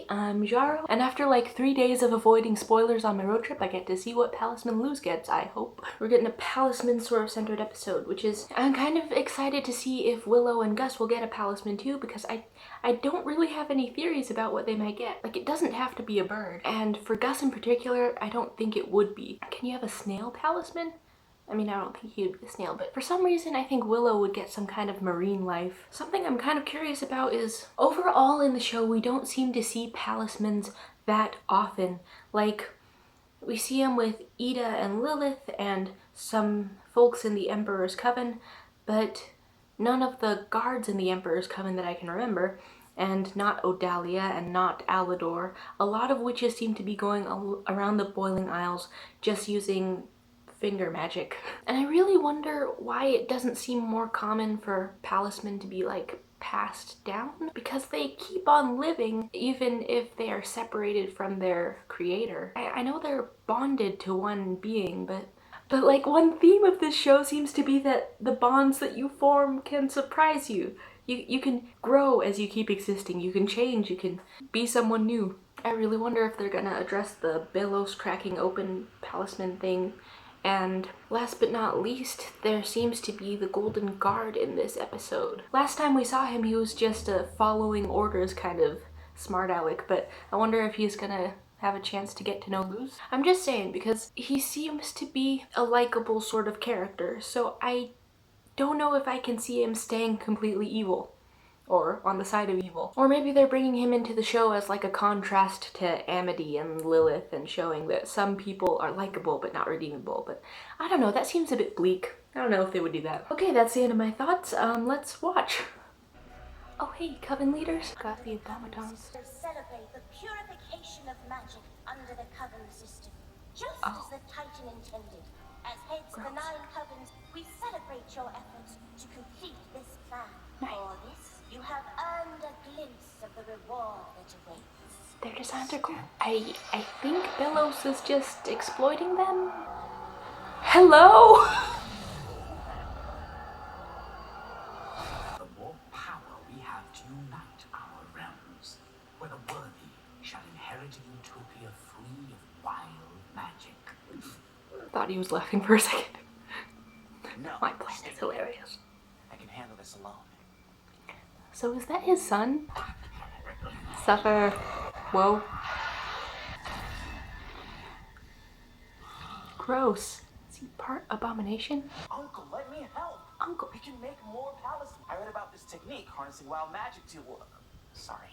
I'm Jaro, and after like 3 days of avoiding spoilers on my road trip, I get to see what Palisman Luz gets, I hope. We're getting a Palisman sort of centered episode, which is, I'm kind of excited to see if Willow and Gus will get a Palisman too, because I don't really have any theories about what they might get. Like, it doesn't have to be a bird, and for Gus in particular, I don't think it would be. Can you have a snail Palisman? I mean, I don't think he would be a snail, but for some reason I think Willow would get some kind of marine life. Something I'm kind of curious about is, overall in the show, we don't seem to see Palismans that often. Like, we see them with Ida and Lilith and some folks in the Emperor's Coven, but none of the guards in the Emperor's Coven that I can remember, and not Odalia and not Alador, a lot of witches seem to be going around the Boiling Isles just using finger magic. And I really wonder why it doesn't seem more common for Palismen to be like passed down, because they keep on living even if they are separated from their creator. I know they're bonded to one being, but like one theme of this show seems to be that the bonds that you form can surprise you. You can grow as you keep existing, you can change, you can be someone new. I really wonder if they're gonna address the Belos cracking open Palisman thing. And last but not least, there seems to be the Golden Guard in this episode. Last time we saw him, he was just a following orders kind of smart aleck, but I wonder if he's gonna have a chance to get to know Luz. I'm just saying, because he seems to be a likable sort of character, so I don't know if I can see him staying completely evil. Or on the side of evil. Or maybe they're bringing him into the show as like a contrast to Amity and Lilith and showing that some people are likable but not redeemable. But I don't know, that seems a bit bleak. I don't know if they would do that. Okay, that's the end of my thoughts. Let's watch. Oh hey, Coven leaders. Got the automatons. Celebrate the purification of magic under the Coven system. Just as the Titan intended. As heads of the 9 Covens, we celebrate your efforts to complete this plan. Nice. For this, you have earned a glimpse of the reward that awaits. Their designs are cool. I think Belos is just exploiting them. Hello? The more power we have to unite our realms, where the worthy shall inherit a utopia free of wild magic. Thought he was laughing for a second. No, My plan is hilarious. I can handle this alone. So is that his son? Suffer. Whoa. Gross. Is he part abomination? Uncle, let me help. Uncle. We can make more Palismen. I read about this technique, harnessing wild magic to... sorry.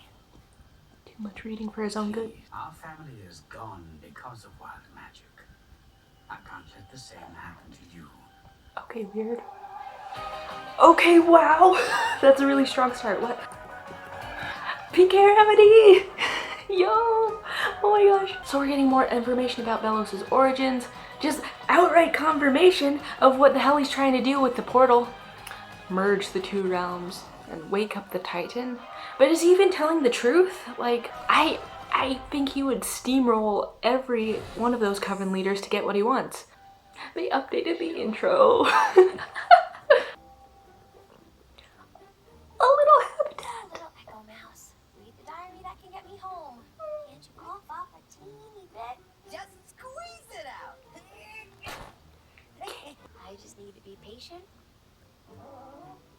Too much reading for his own good. Our family is gone because of wild magic. I can't let the same happen to you. Okay, weird. Okay, wow! That's a really strong start. What? Pink hair Amity! Yo! Oh my gosh. So we're getting more information about Belos' origins. Just outright confirmation of what the hell he's trying to do with the portal. Merge the 2 realms and wake up the Titan. But is he even telling the truth? Like, I think he would steamroll every one of those Coven leaders to get what he wants. They updated the intro. A little habitat. Little echo mouse. Read the diary that can get me home. Can't you cough off a teeny bit? Just squeeze it out. I just need to be patient.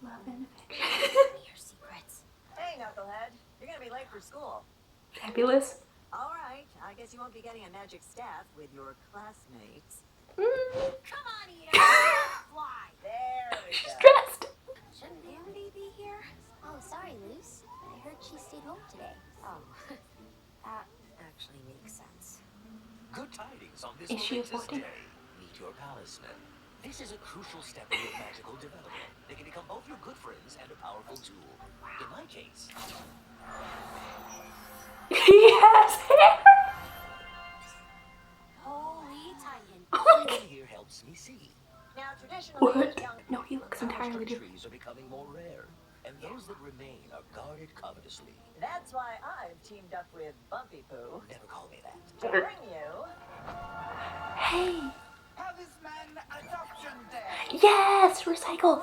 Love and affection. Tell me your secrets. Hey, Knucklehead. You're gonna be late for school. Fabulous. All right, I guess you won't be getting a magic staff with your classmates. Come on, Ida. Fly. There we She's go. dressed. Shouldn't Amity be here? Oh, sorry, Luce. I heard she stayed home today. Oh, that actually makes sense. Good tidings on this Is she momentous avoiding? day. Meet your Palisman. This is a crucial step in your magical development. They can become both your good friends and a powerful tool. In my case, He has hair. Holy Titan. everyone here helps me see. Now, traditionally, What? young No, he looks entirely different. Trees are becoming more rare, and those that remain are guarded covetously. That's why I've teamed up with Bumpy Poo Never call me that. to bring you Hey. Palisman Adoption Day. Yes, recycle.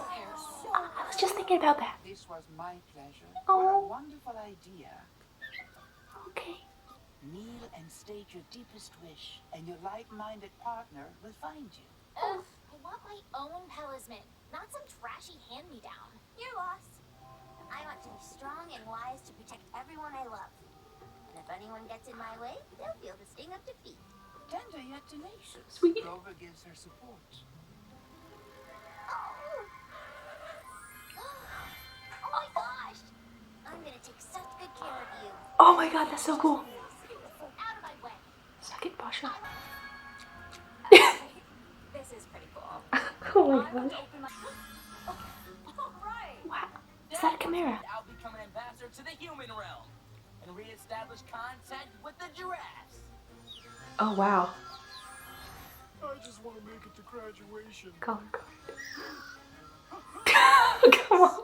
I was just thinking about that. This was my pleasure. Oh. What a wonderful idea. Okay. and state your deepest wish, and your like-minded partner will find you. Ugh, I want my own Palisman, not some trashy hand-me-down. You're lost. I want to be strong and wise to protect everyone I love. And if anyone gets in my way, they'll feel the sting of defeat. Tender yet tenacious. Sweet. Grover gives her support. Oh my gosh! I'm gonna take such good care of you. Oh my god, that's so cool. Out of my way. Suck it, Pasha. This is pretty cool. Oh my gosh. Alright. Wow. Is that a Chimera? I'll become an ambassador to the human realm and reestablish contact with the giraffes. Oh wow. I just want to make it to graduation. Color card. Come on.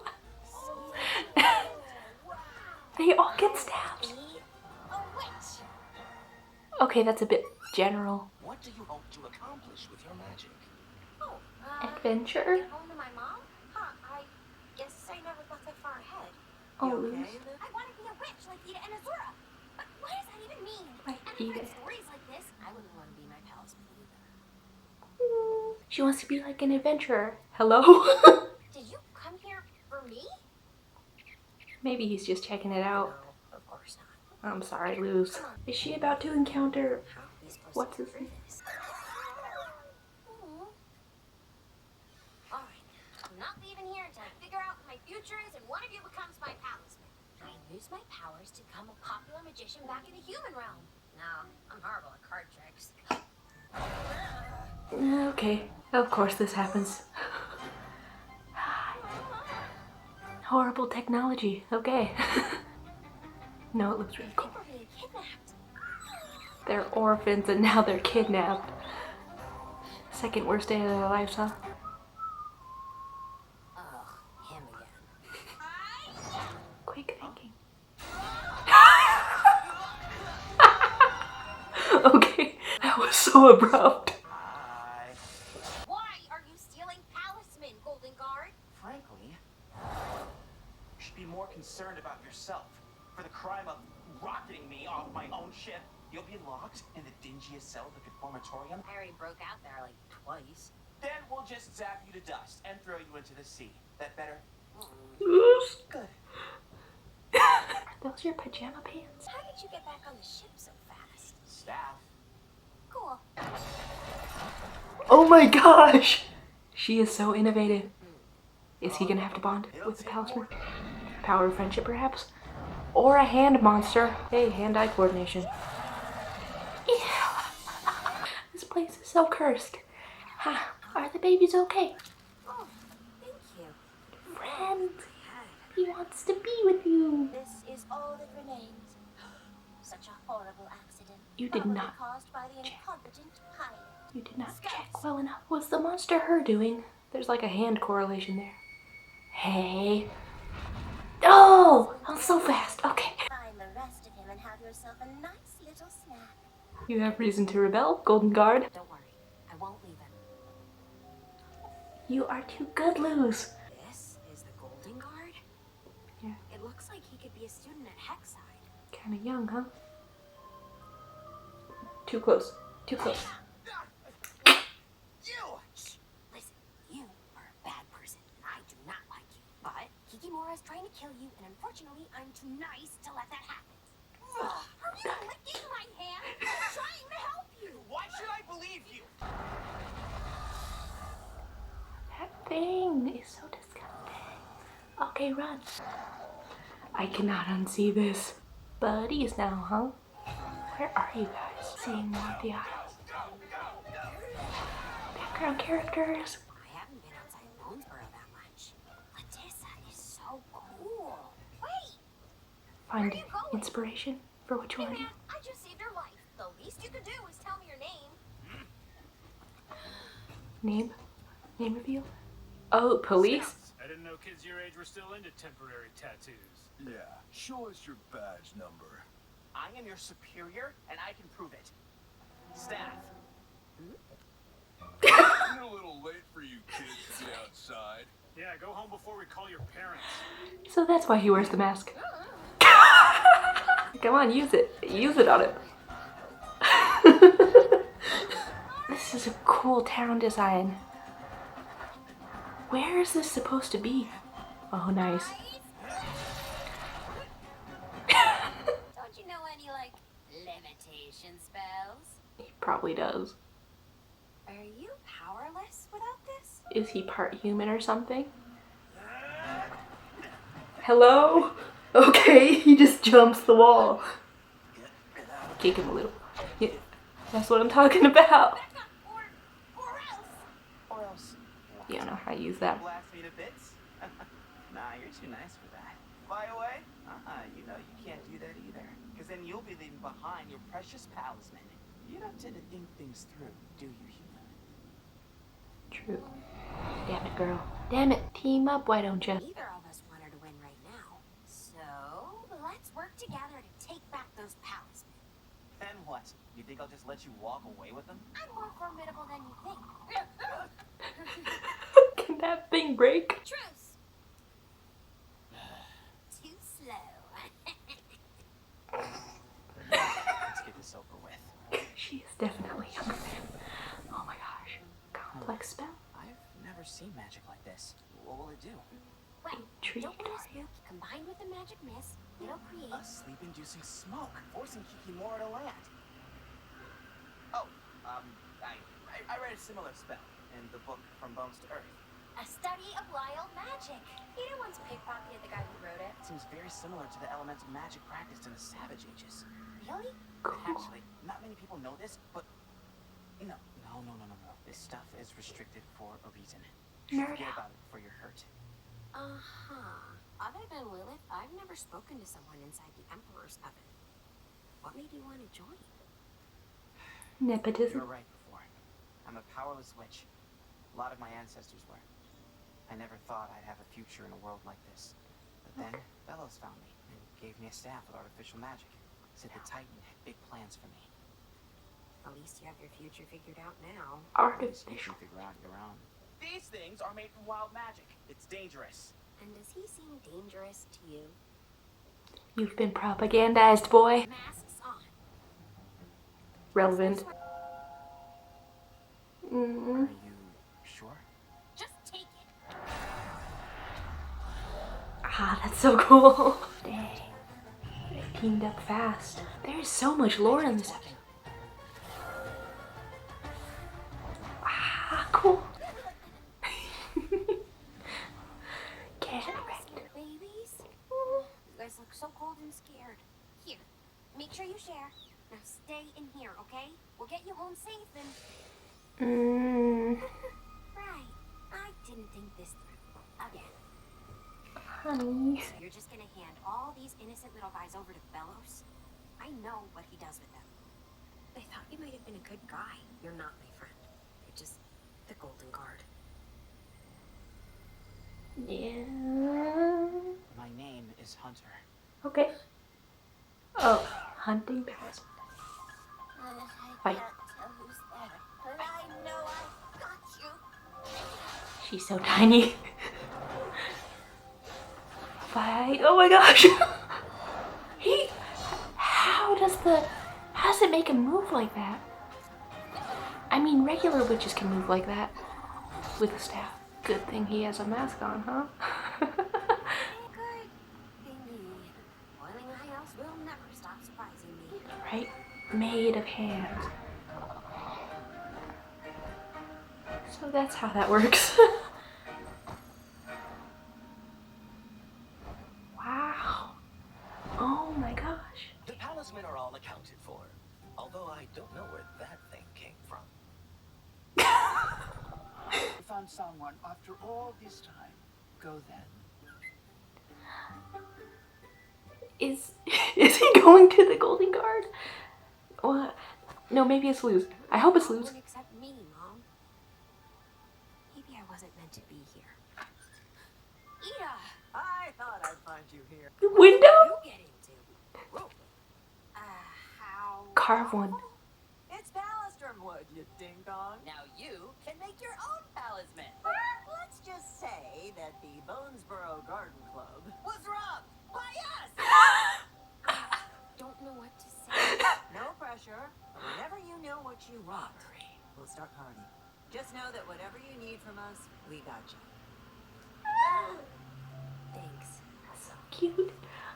They all get stabs. A witch. Okay, that's a bit general. What do you hope to accomplish with your magic? Oh, Adventure? get home to my mom? Huh, I guess I never thought that far ahead. Oh, You Luz. okay? I want to be a witch like Ida and Azura. But what does that even mean? Like And if I Ida. read stories like this, I wouldn't want to be my Palisman either. She wants to be like an adventurer. Hello? Did you come here for me? Maybe he's just checking it out. No, of course not. I'm sorry, Luz. Is she about to encounter... How are we supposed What's to his get name? through this? Alright, I'm not leaving here until I figure out what my future is and one of you becomes my Palisman. I use my powers to become a popular magician back in the human realm. No, I'm horrible at card tricks. Okay, of course this happens. Horrible technology. Okay. No, it looks really cool. People are being kidnapped. They're orphans and now they're kidnapped. Second worst day of their lives, huh? Ugh, him again. Quick thinking. Okay, that was so abrupt. Why are you stealing Palisman, Golden Guard? Frankly, you should be more concerned about yourself. For the crime of rocketing me off my own ship, you'll be locked in the dingiest cell of the Conformatorium. I already broke out there like twice. Then we'll just zap you to dust and throw you into the sea. That better? Good. Are those your pajama pants? How did you get back on the ship so fast? Staff. Cool. Oh my gosh! She is so innovative. Is he gonna have to bond with the Palisman? Power of friendship, perhaps? Or a hand monster. Hey, hand-eye coordination. Ew. This place is so cursed. Ha, are the babies okay? Oh, thank you. Friends, he wants to be with you. This is all that remains. Such a horrible accident. You did probably not caused by the incompetent pilot. You did not check well enough. What's the monster her doing? There's like a hand correlation there. Hey. Oh, I'm so fast. Okay. Find the rest of him and have yourself a nice little snack. You have reason to rebel, Golden Guard. Don't worry, I won't leave him. You are too good, Luz. This is the Golden Guard? Yeah. It looks like he could be a student at Hexside. Kinda young, huh? Too close. Too close. You! Listen, you are a bad person, and I do not like you. But Kikimora is trying to kill you, and unfortunately, I'm too nice to let that happen. Are you licking my hand? I'm trying to help you. Why should I believe you? That thing is so disgusting. Okay, run. I cannot unsee this. Buddies now, huh? Where are you guys? Seeing more of the aisles. Background characters. I haven't been outside Bonesboro that much. Latissa is so cool. Wait, Find Where are you going? inspiration for what you hey want to man, do. I just saved your life. The least you could do is tell me your name. Name? Name reveal? Oh, police? I didn't know kids your age were still into temporary tattoos. Yeah, show us your badge number. I am your superior, and I can prove it. Staff. It's a little late for you kids to be outside. Yeah, go home before we call your parents. So that's why he wears the mask. Come on, use it. Use it on it. This is a cool town design. Where is this supposed to be? Oh, nice. Don't you know any, like, levitation spells? He probably does. Are you powerless without this? Is he part human or something? Hello? Okay, he just jumps the wall. Kick him a little. Yeah, that's what I'm talking about. Or else. You don't know how to use that. Blast me to bits? Nah, you're too nice for that. Fly away? You know you can't do that either. Because then you'll be leaving behind your precious Palismen. You don't tend to think things through, do you, human? True. Damn it, girl. Damn it. Team up, why don't you? Neither of us want her to win right now. So, let's work together to take back those Palismen. Then what? You think I'll just let you walk away with them? I'm more formidable than you think. Can that thing break? Truce! Too slow. Let's get this over with. She is definitely younger than him. Oh my gosh. Complex spell? I've never seen magic like this. What will it do? Well, Intrigued, don't want are to spook, combined with the magic mist, it'll create... A sleep-inducing smoke, forcing Kikimora to land. Oh, I read a similar spell in the book From Bones to Earth. A study of wild magic. Peter once pickpocketed the guy who wrote it. It seems very similar to the elemental magic practiced in the Savage Ages. Really? Cool. Actually, not many people know this, but no. This stuff is restricted for a reason. Nerd Forget out. about it before you're hurt. Other than Lilith, I've never spoken to someone inside the Emperor's oven. What made you want to join? You Nepotism. were right before. I'm a powerless witch. A lot of my ancestors were. I never thought I'd have a future in a world like this. But then, Belos found me and gave me a staff with artificial magic. Said the Titan had big plans for me. At least you have your future figured out now. At least you Artificial. can figure out your own. These things are made from wild magic. It's dangerous. And does he seem dangerous to you? You've been propagandized, boy. Masks on. Relevant. Are you sure? Just take it. Ah, that's so cool. Dang. They teamed up fast. There's so much lore in this episode. Ah, cool. Get wrecked. Babies. You guys look so cold and scared. Here, make sure you share. Now stay in here, okay? We'll get you home safe and... Right. I didn't think this through. Again. Honey. So you're just gonna hand all these innocent little guys over to Belos? I know what he does with them. I thought you might have been a good guy. You're not, my friend. You're just the Golden Guard. Yeah. My name is Hunter. Okay. Oh, hunting Palisman. I Fight. can't tell who's there, but I know I got you. She's so tiny. Fight. Oh my gosh. How does it make him move like that? I mean, regular witches can move like that. With a staff. Good thing he has a mask on, huh? Good thingy. Boiling my house will never stop surprising me. Right? Made of hands. So that's how that works. Wow. Oh my gosh. The Palismen are all accounted for, although I don't know where that thing came from. You found someone after all this time. Go then. Is he going to the Golden Guard? What? No, maybe it's Luz. I hope it's Luz. No one except me, Mom. Maybe I wasn't meant to be here. Ida! I thought I'd find you here. The window? You get into? Whoa. How... Carve one. It's Palistrum wood, you ding-dong. Now you can make your own Palisman. Let's just say that the Bonesboro Garden Club was robbed by us. Don't know what to say. No pressure. Whenever you know what you want, We'll start party. Just know that whatever you need from us, we got you. Thanks. That's so cute.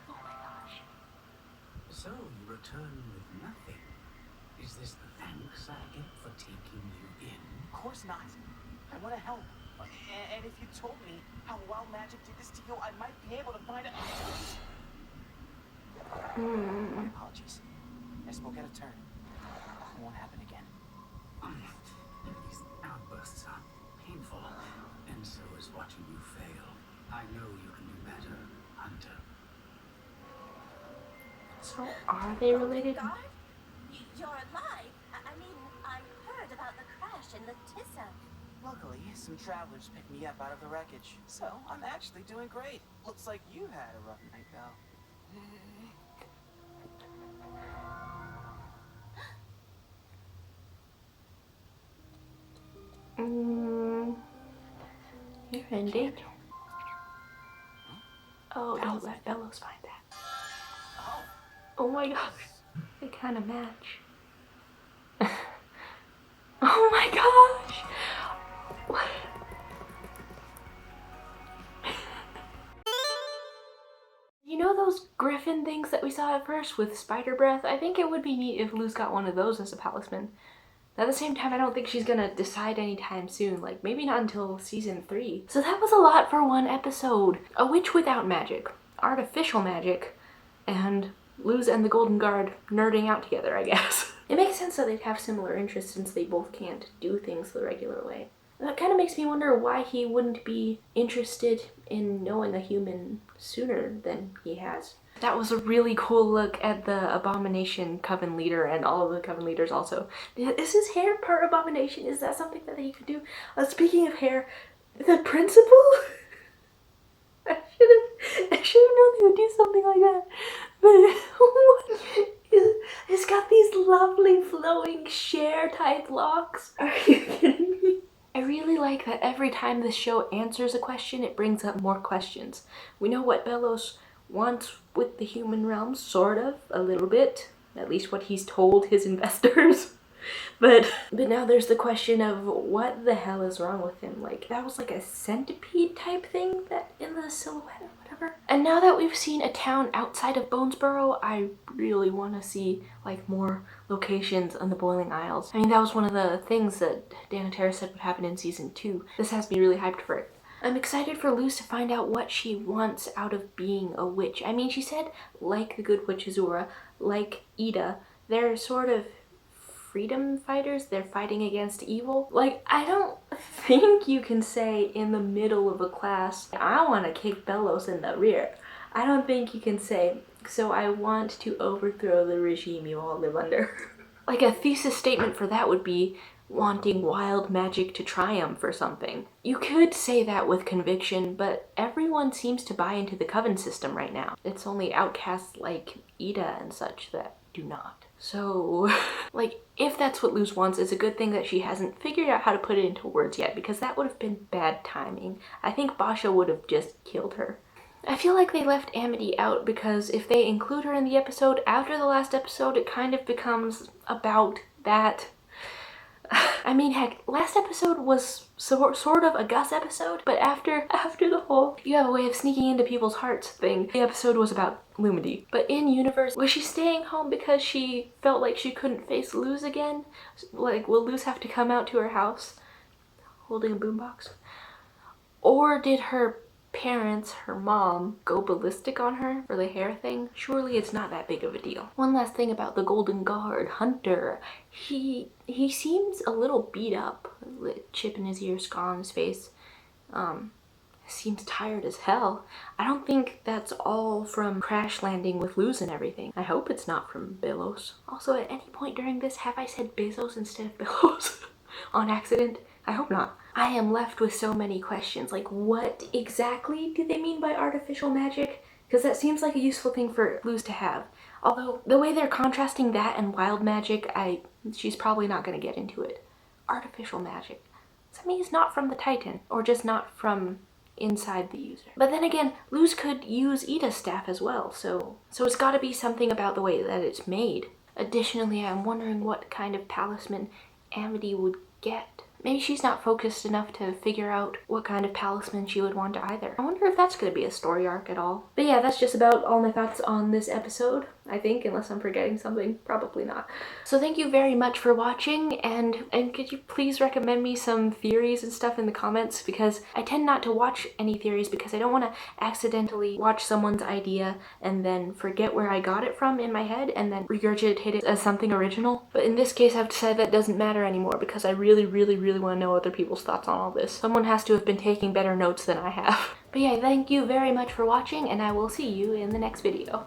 Oh my gosh. So you return with nothing. Is this the thanks I get for taking you in? Of course not. I want to help. And if you told me how wild magic did this to you, I might be able to find a... My apologies. I spoke out of turn. It won't happen again. These outbursts are painful, and so is watching you fail. I know you can do better, Hunter. So are they related? God? You're alive? I mean, I heard about the crash in the Tissa. Luckily, some travelers picked me up out of the wreckage. So, I'm actually doing great. Looks like you had a rough night, Belle. You're in danger. Oh, don't let Belos find that. Oh my gosh. They kind of match. Oh my gosh! What? You know those griffin things that we saw at first with spider breath? I think it would be neat if Luz got one of those as a Palisman. At the same time, I don't think she's gonna decide anytime soon, like maybe not until season 3. So that was a lot for one episode. A witch without magic, artificial magic, and Luz and the Golden Guard nerding out together, I guess. It makes sense that they'd have similar interests since they both can't do things the regular way. That kind of makes me wonder why he wouldn't be interested in knowing a human sooner than he has. That was a really cool look at the Abomination Coven leader and all of the Coven leaders also. Is his hair part Abomination? Is that something that he could do? Speaking of hair, the principal? I should have known they would do something like that. But he's got these lovely flowing Cher type locks. Are you kidding me? I really like that every time this show answers a question, it brings up more questions. We know what Belos wants with the human realm, sort of, a little bit. At least what he's told his investors. But now there's the question of what the hell is wrong with him. Like, that was like a centipede type thing that in the silhouette or whatever. And now that we've seen a town outside of Bonesborough, I really want to see like more locations on the Boiling Isles. I mean, that was one of the things that Danatera said would happen in season 2. This has me really hyped for it. I'm excited for Luz to find out what she wants out of being a witch. I mean, she said, like the Good Witch Azura, like Ida, they're sort of freedom fighters. They're fighting against evil. Like, I don't think you can say in the middle of a class, I want to kick Belos in the rear. I don't think you can say, so I want to overthrow the regime you all live under. Like, a thesis statement for that would be wanting wild magic to triumph or something. You could say that with conviction, but everyone seems to buy into the Coven system right now. It's only outcasts like Ida and such that do not. So, like, if that's what Luz wants, it's a good thing that she hasn't figured out how to put it into words yet, because that would have been bad timing. I think Basha would have just killed her. I feel like they left Amity out because if they include her in the episode, after the last episode, it kind of becomes about that. I mean, heck, last episode was sort of a Gus episode, but after the whole you have a way of sneaking into people's hearts thing, the episode was about Lumity. But in universe, was she staying home because she felt like she couldn't face Luz again? Like, will Luz have to come out to her house holding a boombox? Or did her parents, her mom, go ballistic on her for the hair thing? Surely it's not that big of a deal. One last thing about the Golden Guard, Hunter. He seems a little beat up. Chip in his ear, scar on his face. Seems tired as hell. I don't think that's all from crash landing with Luz and everything. I hope it's not from Belos. Also, at any point during this, have I said Bezos instead of Belos? On accident? I hope not. I am left with so many questions. Like, what exactly do they mean by artificial magic? Because that seems like a useful thing for Luz to have. Although, the way they're contrasting that and wild magic, she's probably not going to get into it. Artificial magic. Does that mean it's not from the Titan? Or just not from inside the user? But then again, Luz could use Ida's staff as well, so it's got to be something about the way that it's made. Additionally, I'm wondering what kind of Palisman Amity would get. Maybe she's not focused enough to figure out what kind of Palisman she would want either. I wonder if that's going to be a story arc at all. But yeah, that's just about all my thoughts on this episode, I think, unless I'm forgetting something. Probably not. So thank you very much for watching, and could you please recommend me some theories and stuff in the comments, because I tend not to watch any theories because I don't want to accidentally watch someone's idea and then forget where I got it from in my head and then regurgitate it as something original. But in this case, I've decided that doesn't matter anymore because I really want to know other people's thoughts on all this. Someone has to have been taking better notes than I have. But yeah, thank you very much for watching, and I will see you in the next video.